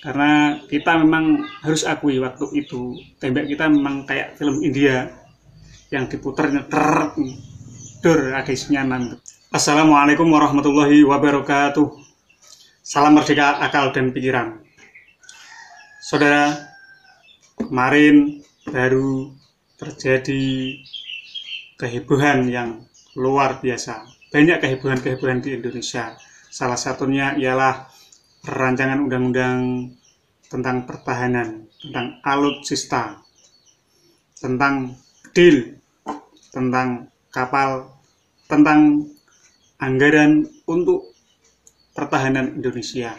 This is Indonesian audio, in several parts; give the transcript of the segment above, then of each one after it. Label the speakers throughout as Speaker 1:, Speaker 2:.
Speaker 1: Karena kita memang harus akui waktu itu tembak kita memang kayak film India yang diputarnya dor ada isinya 6. Assalamualaikum warahmatullahi wabarakatuh. Salam merdeka akal dan pikiran. Saudara, kemarin baru terjadi kehebohan yang luar biasa. Banyak kehebohan-kehebohan di Indonesia. Salah satunya ialah rancangan undang-undang tentang pertahanan, tentang alutsista, tentang deal, tentang kapal, tentang anggaran untuk pertahanan Indonesia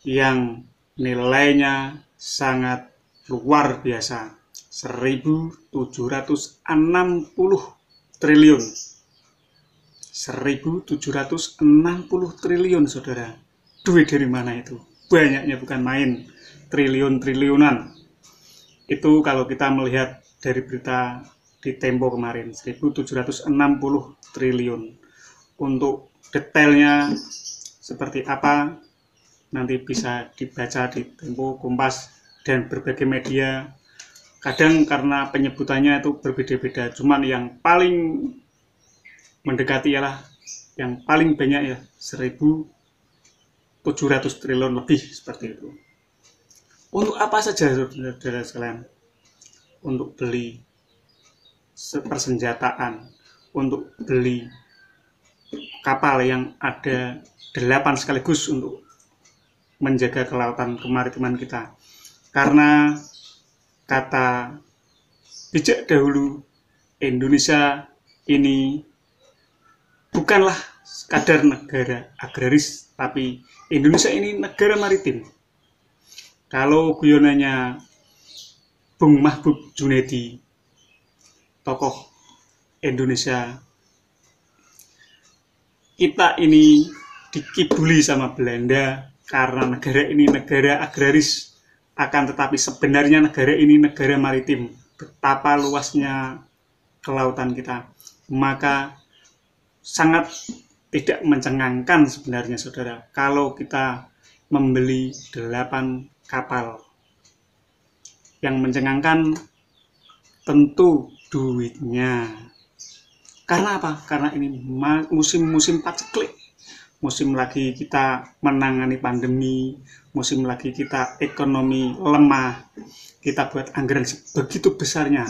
Speaker 1: yang nilainya sangat luar biasa, 1.760 triliun. 1.760 triliun, saudara. Duit dari mana itu? Banyaknya bukan main, triliun-triliunan. Itu kalau kita melihat dari berita di Tempo kemarin, 1.760 triliun. Untuk detailnya seperti apa, nanti bisa dibaca di Tempo, Kompas, dan berbagai media. Kadang karena penyebutannya itu berbeda-beda, cuman yang paling mendekati ialah yang paling banyak ya 1.700 triliun lebih, seperti itu. Untuk apa saja, saudara sekalian? Untuk beli persenjataan, untuk beli kapal yang ada 8 sekaligus untuk menjaga kelautan kemaritiman kita. Karena kata bijak dahulu, Indonesia ini bukanlah sekadar negara agraris, tapi Indonesia ini negara maritim. Kalau guyonannya Bung Mahbub Junedi, tokoh Indonesia, kita ini dikibuli sama Belanda karena negara ini negara agraris, akan tetapi sebenarnya negara ini negara maritim. Betapa luasnya kelautan kita, maka sangat tidak mencengangkan sebenarnya, saudara, kalau kita membeli 8 kapal. Yang mencengangkan tentu duitnya. Karena apa? Karena ini musim-musim paceklik. Musim lagi kita menangani pandemi, musim lagi kita ekonomi lemah, kita buat anggaran begitu besarnya.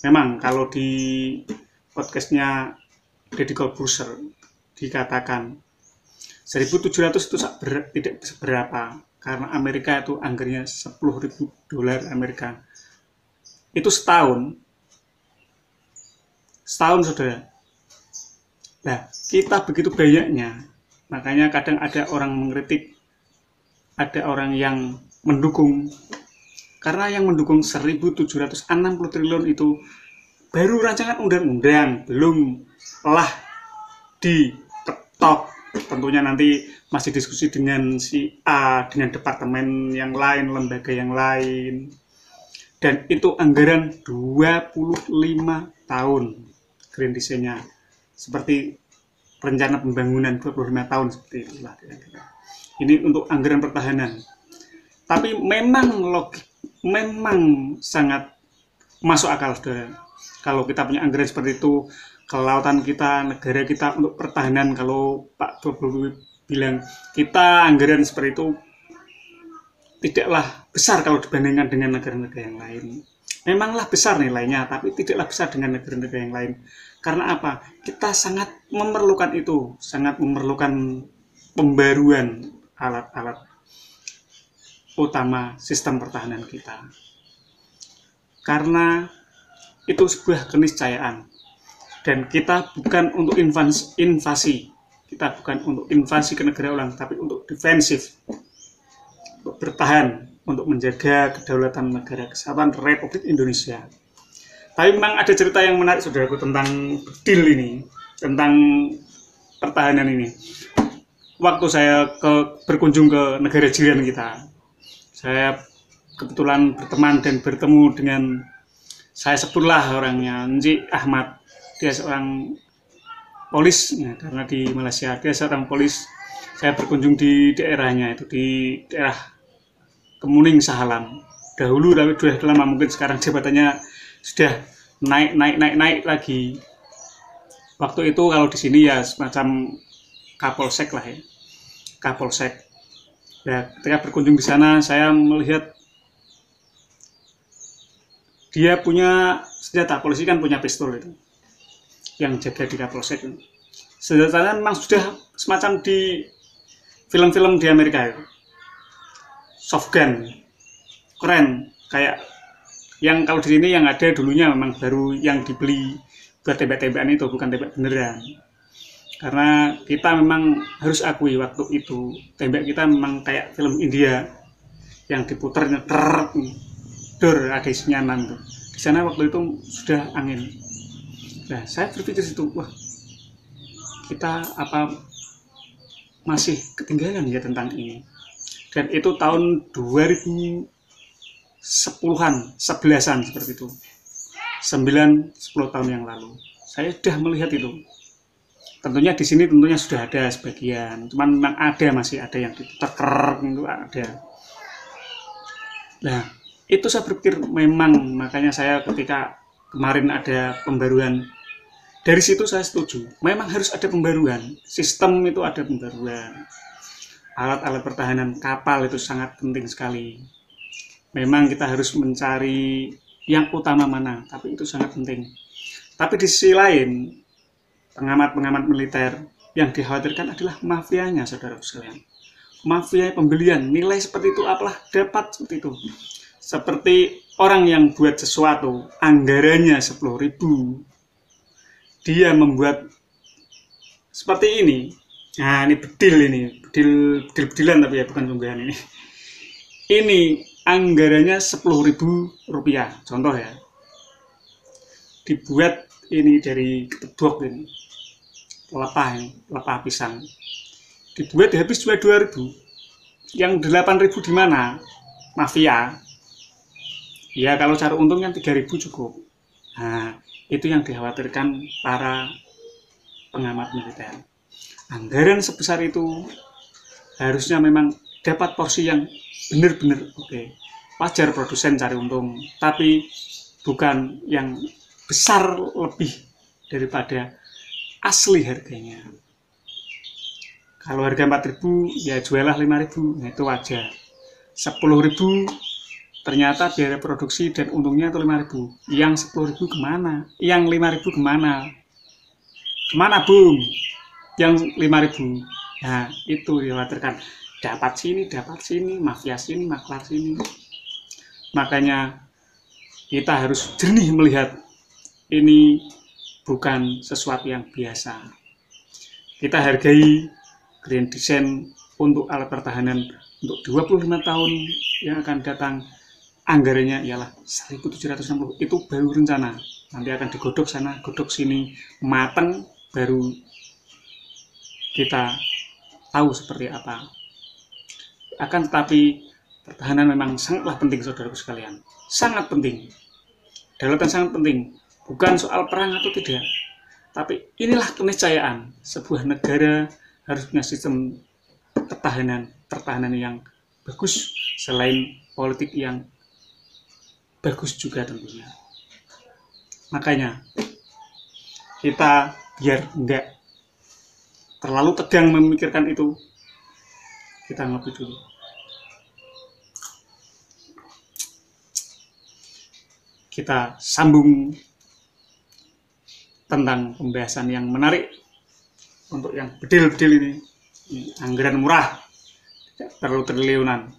Speaker 1: Memang kalau di podcastnya Deddy Corbuzier dikatakan 1.700 itu tidak seberapa, karena Amerika itu anggarannya $10.000 Amerika. Itu setahun, saudara. Nah, kita begitu banyaknya, makanya kadang ada orang mengkritik, ada orang yang mendukung. Karena yang mendukung 1.760 triliun itu baru rancangan undang-undang, belum lah diketok. Tentunya nanti masih diskusi dengan si A, dengan departemen yang lain, lembaga yang lain. Dan itu anggaran 25 tahun green design-nya. Seperti rencana pembangunan 25 tahun, seperti itulah kira-kira. Ini untuk anggaran pertahanan. Tapi memang sangat masuk akal, saudara. Kalau kita punya anggaran seperti itu, kelautan kita, negara kita untuk pertahanan, kalau Pak Jokowi bilang kita anggaran seperti itu tidaklah besar kalau dibandingkan dengan negara-negara yang lain. Memanglah besar nilainya, tapi tidaklah besar dengan negara-negara yang lain. Karena apa? Kita sangat memerlukan itu, sangat memerlukan pembaruan alat-alat utama sistem pertahanan kita. Karena itu sebuah keniscayaan. Dan kita bukan untuk invasi, kita bukan untuk invasi ke negara orang, tapi untuk defensif, untuk bertahan, untuk menjaga kedaulatan negara kesatuan Republik Indonesia. Tapi memang ada cerita yang menarik, saudaraku, tentang deal ini, tentang pertahanan ini. Waktu saya berkunjung ke negara jiran kita, saya kebetulan berteman dan bertemu dengan, saya sebutlah orangnya, Nji Ahmad. Dia seorang polis, ya, karena di Malaysia dia seorang polis. Saya berkunjung di daerahnya, itu di daerah Kemuning Sahalam. Dahulu, tapi sudah lama, mungkin sekarang jabatannya sudah naik lagi. Waktu itu kalau di sini ya semacam Kapolsek lah ya, Kapolsek. Ya, ketika berkunjung di sana, saya melihat dia punya senjata. Polisi kan punya pistol itu, yang jaga di Kapolsek. Senjatanya memang sudah semacam di film-film di Amerika itu. Soft gun, keren. Kayak yang kalau di sini yang ada dulunya memang baru yang dibeli buat tembak-tembakan itu, bukan tembak beneran. Karena kita memang harus akui waktu itu tembak kita memang kayak film India yang diputar nyeter, dor ada isinya 6 tuh. Di sana waktu itu sudah angin. Nah, saya berpikir situ, wah, kita apa masih ketinggalan ya tentang ini. Dan itu tahun 2010-an, 11-an seperti itu. 9-10 tahun yang lalu. Saya sudah melihat itu. Tentunya di sini tentunya sudah ada sebagian, cuman memang masih ada yang diteker itu ada. Nah, itu saya berpikir memang, makanya saya ketika kemarin ada pembaruan, dari situ saya setuju. Memang harus ada pembaruan, sistem itu ada pembaruan. Alat-alat pertahanan kapal itu sangat penting sekali. Memang kita harus mencari yang utama mana, tapi itu sangat penting. Tapi di sisi lain, pengamat-pengamat militer yang dikhawatirkan adalah mafianya, saudara sekalian. Mafia pembelian, nilai seperti itu apalah dapat seperti itu. Seperti orang yang buat sesuatu, anggarannya 10.000, dia membuat seperti ini. Nah, ini bedilan tapi ya bukan sungguhan ini. Ini anggarannya 10.000 rupiah, contoh ya. Dibuat ini dari ketebok ini. Pelepah pisang. Dibuat habis cuma 2.000. Yang 8.000 di mana? Mafia. Ya kalau cara untungnya 3.000 cukup. Nah, itu yang dikhawatirkan para pengamat militer. Anggaran sebesar itu harusnya memang dapat porsi yang benar-benar oke. Wajar produsen cari untung, tapi bukan yang besar lebih daripada asli harganya. Kalau harga 4.000 ya jualah 5.000, nah itu wajar. 10.000 ternyata biaya produksi dan untungnya itu 5.000. Yang 10.000 kemana? Yang 5.000 kemana? Kemana Bung? Yang 5.000. Nah itu dikhawatirkan. Dapat sini, mafia sini, maklar sini. Makanya kita harus jernih melihat ini bukan sesuatu yang biasa. Kita hargai Green Design untuk alat pertahanan untuk 25 tahun yang akan datang. Anggarannya ialah 1.760. Itu baru rencana. Nanti akan digodok sana, godok sini, mateng, baru kita tahu seperti apa. Akan tetapi pertahanan memang sangatlah penting, saudaraku sekalian. Sangat penting. Daulatan sangat penting. Bukan soal perang atau tidak, tapi inilah keniscayaan sebuah negara harus punya sistem pertahanan yang bagus, selain politik yang bagus juga tentunya. Makanya kita biar enggak terlalu tegang memikirkan itu, kita ngopi dulu. Kita sambung tentang pembahasan yang menarik untuk yang bedil-bedil ini. Anggaran murah, tidak perlu triliunan.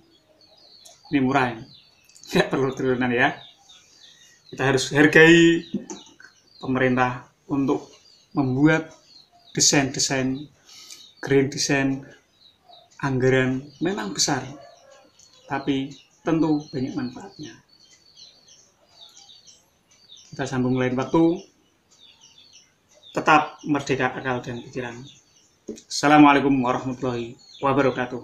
Speaker 1: Ini murah ini, tidak perlu triliunan ya. Kita harus hargai pemerintah untuk membuat desain-desain, green design, anggaran memang besar, tapi tentu banyak manfaatnya. Kita sambung lain waktu. Tetap merdeka akal dan pikiran. Assalamualaikum warahmatullahi wabarakatuh.